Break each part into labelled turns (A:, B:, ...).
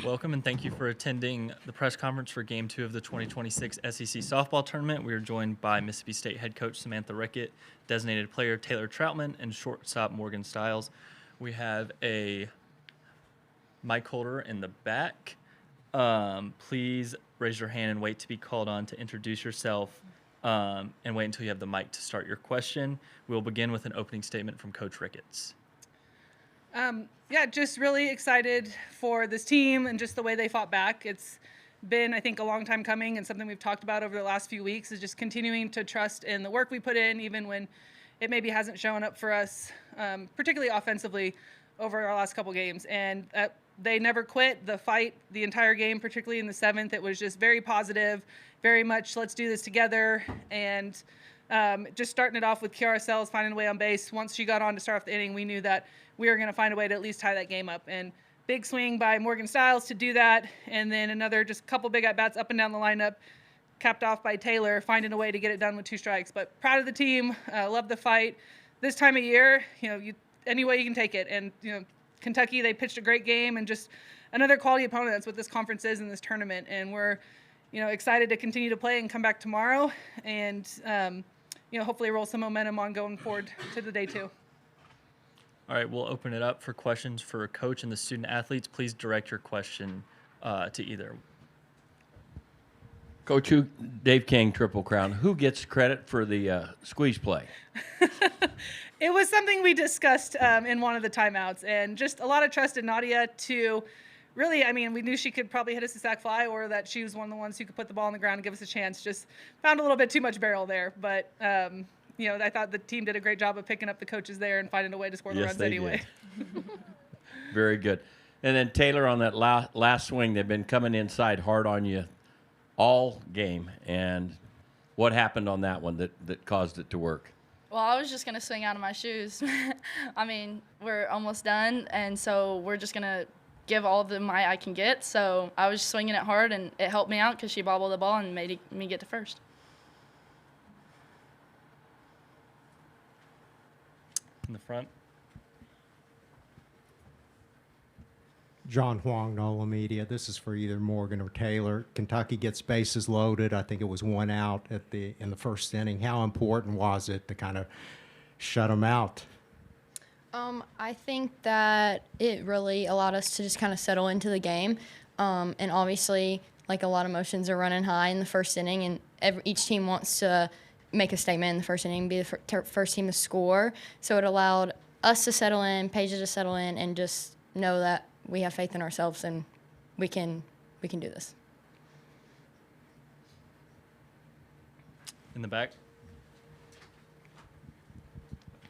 A: Welcome and thank you for attending the press conference for Game 2 of the 2026 SEC Softball Tournament. We are joined by Mississippi State head coach Samantha Rickett, designated player Taylor Troutman, and shortstop Morgan Stiles. We have a mic holder in the back. Please raise your hand and wait to be called on to introduce yourself, and wait until you have the mic to start your question. We'll begin with an opening statement from Coach Ricketts.
B: Just really excited for this team and just the way they fought back. It's been, I think, a long time coming, and something we've talked about over the last few weeks is just continuing to trust in the work we put in, even when it maybe hasn't shown up for us, particularly offensively over our last couple games. And they never quit the fight the entire game, particularly in the seventh. It was just very positive, very much let's do this together. And just starting it off with Kiara Sells finding a way on base. Once she got on to start off the inning, we knew that we were going to find a way to at least tie that game up. And big swing by Morgan Stiles to do that. And then another just couple big at-bats up and down the lineup, capped off by Taylor, finding a way to get it done with 2 strikes. But proud of the team, love the fight. This time of year, any way you can take it. And, Kentucky, they pitched a great game, and just another quality opponent. That's what this conference is in this tournament. And we're, excited to continue to play and come back tomorrow and, hopefully roll some momentum on going forward to the day 2.
A: All right, we'll open it up for questions for Coach and the student athletes. Please direct your question to either.
C: Coach, Dave King, Triple Crown. Who gets credit for the squeeze play?
B: It was something we discussed in one of the timeouts, and just a lot of trust in Nadia to really, we knew she could probably hit us a sac fly, or that she was one of the ones who could put the ball on the ground and give us a chance. Just found a little bit too much barrel there, but I thought the team did a great job of picking up the coaches there and finding a way to score the runs anyway.
C: Very good. And then Taylor, on that last swing, they've been coming inside hard on you all game. And what happened on that one that caused it to work?
D: Well, I was just going to swing out of my shoes. We're almost done, and so we're just going to give all the might I can get. So I was swinging it hard, and it helped me out because she bobbled the ball and made me get to first.
A: In the front.
E: John Huang, NOLA Media. This is for either Morgan or Taylor. Kentucky gets bases loaded. I think it was 1 out in the first inning. How important was it to kind of shut them out?
F: I think that it really allowed us to just kind of settle into the game. And obviously, a lot of emotions are running high in the first inning, and each team wants to make a statement in the first inning, be the first team to score. So it allowed us to settle in, Paige to settle in, and just know that we have faith in ourselves and we can do this.
A: In the back.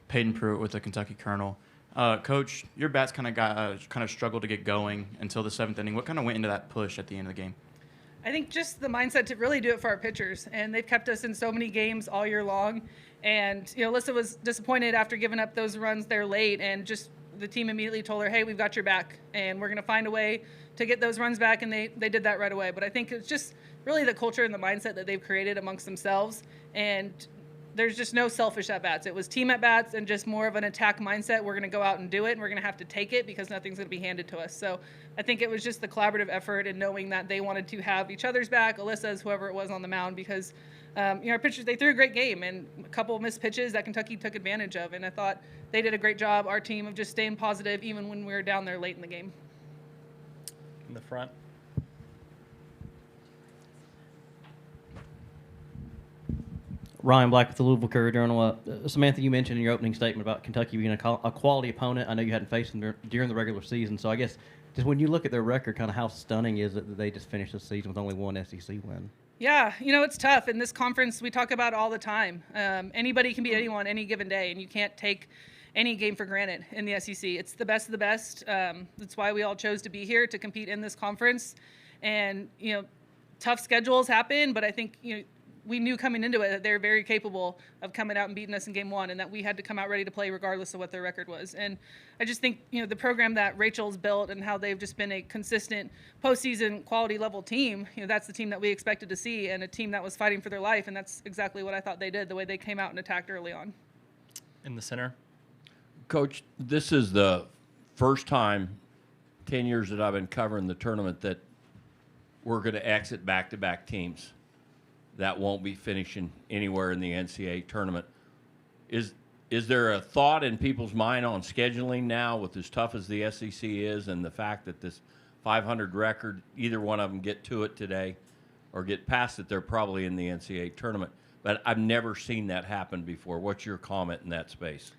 G: Peyton Pruitt with the Kentucky Colonel. Coach, your bats kind of struggled to get going until the 7th inning. What kind of went into that push at the end of the game?
B: I think just the mindset to really do it for our pitchers, and they've kept us in so many games all year long. And Alyssa was disappointed after giving up those runs there late, and just the team immediately told her, hey, we've got your back, and we're going to find a way to get those runs back, and they did that right away. But I think it's just really the culture and the mindset that they've created amongst themselves, and there's just no selfish at-bats. It was team at-bats and just more of an attack mindset. We're going to go out and do it, and we're going to have to take it because nothing's going to be handed to us. So I think it was just the collaborative effort and knowing that they wanted to have each other's back, Alyssa's, whoever it was on the mound, because our pitchers, they threw a great game, and a couple missed pitches that Kentucky took advantage of. And I thought they did a great job, our team, of just staying positive even when we were down there late in the game.
A: In the front.
H: Ryan Black with the Louisville Courier-Journal. Samantha, you mentioned in your opening statement about Kentucky being a quality opponent. I know you hadn't faced them during the regular season, so I guess just when you look at their record, kind of how stunning is it that they just finished the season with only 1 SEC win?
B: Yeah, it's tough. In this conference, we talk about it all the time. Anybody can beat anyone any given day, and you can't take any game for granted in the SEC. It's the best of the best. That's why we all chose to be here, to compete in this conference. And, tough schedules happen, but I think, we knew coming into it that they're very capable of coming out and beating us in game 1, and that we had to come out ready to play regardless of what their record was. And I just think, the program that Rachel's built and how they've just been a consistent postseason quality level team, that's the team that we expected to see, and a team that was fighting for their life. And that's exactly what I thought they did, the way they came out and attacked early on.
A: In the center.
C: Coach, this is the first time 10 years that I've been covering the tournament that we're going to exit back-to-back teams that won't be finishing anywhere in the NCAA tournament. Is there a thought in people's mind on scheduling now with as tough as the SEC is and the fact that this 500 record, either one of them get to it today or get past it, they're probably in the NCAA tournament. But I've never seen that happen before. What's your comment in that space?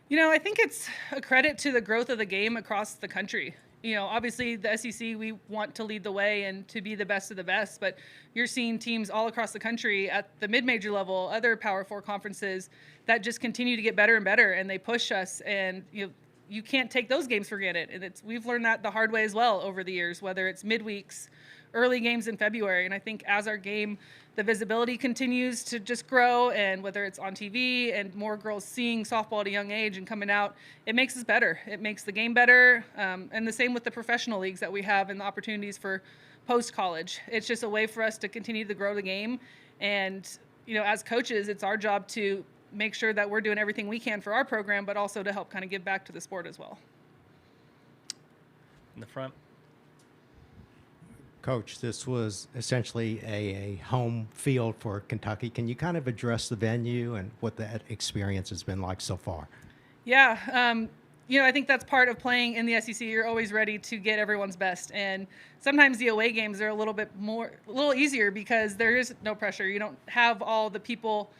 B: You know, I think it's a credit to the growth of the game across the country. You know, obviously the SEC, we want to lead the way and to be the best of the best, but you're seeing teams all across the country at the mid-major level, other Power Four conferences that just continue to get better and better, and they push us, and you can't take those games for granted. And we've learned that the hard way as well over the years, whether it's midweeks, early games in February. And I think as our game, the visibility continues to just grow, and whether it's on TV and more girls seeing softball at a young age and coming out, it makes us better. It makes the game better. And the same with the professional leagues that we have and the opportunities for post-college. It's just a way for us to continue to grow the game. And, as coaches, it's our job to make sure that we're doing everything we can for our program, but also to help kind of give back to the sport as well.
A: In the front.
E: Coach, this was essentially a home field for Kentucky. Can you kind of address the venue and what that experience has been like so far?
B: Yeah, I think that's part of playing in the SEC. You're always ready to get everyone's best. And sometimes the away games are a little easier because there is no pressure. You don't have all the people,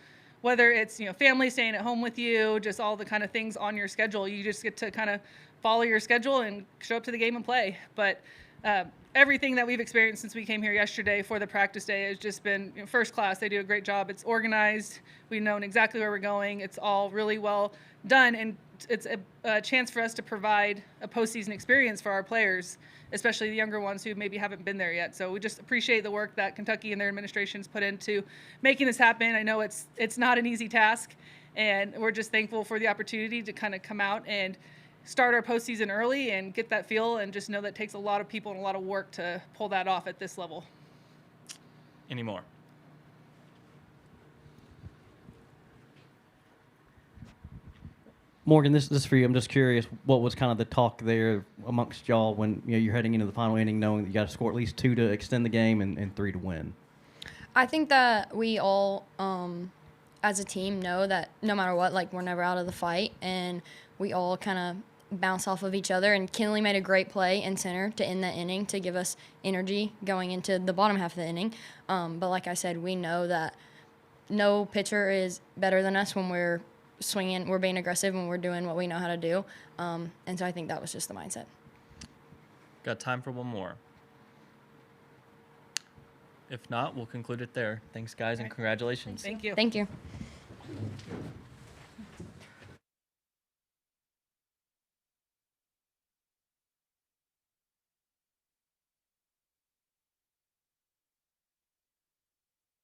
B: whether it's, family staying at home with you, just all the kind of things on your schedule. You just get to kind of follow your schedule and show up to the game and play. But everything that we've experienced since we came here yesterday for the practice day has just been first class. They do a great job. It's organized. We've known exactly where we're going. It's all really well done, and it's a chance for us to provide a postseason experience for our players, especially the younger ones who maybe haven't been there yet. So we just appreciate the work that Kentucky and their administrations put into making this happen. I know it's not an easy task, and we're just thankful for the opportunity to kind of come out and start our postseason early and get that feel, and just know that it takes a lot of people and a lot of work to pull that off at this level.
A: Any more?
H: Morgan, this is for you. I'm just curious, what was kind of the talk there amongst y'all when you're heading into the final inning, knowing that you got to score at least 2 to extend the game and 3 to win?
F: I think that we all, as a team, know that no matter what, we're never out of the fight, and we all kind of bounce off of each other. And Kinley made a great play in center to end that inning to give us energy going into the bottom half of the inning. But like I said, we know that no pitcher is better than us when we're swinging, we're being aggressive, and we're doing what we know how to do. And so I think that was just the mindset.
A: Got time for one more. If not, we'll conclude it there. Thanks, guys, and congratulations.
B: Thank you.
F: Thank you.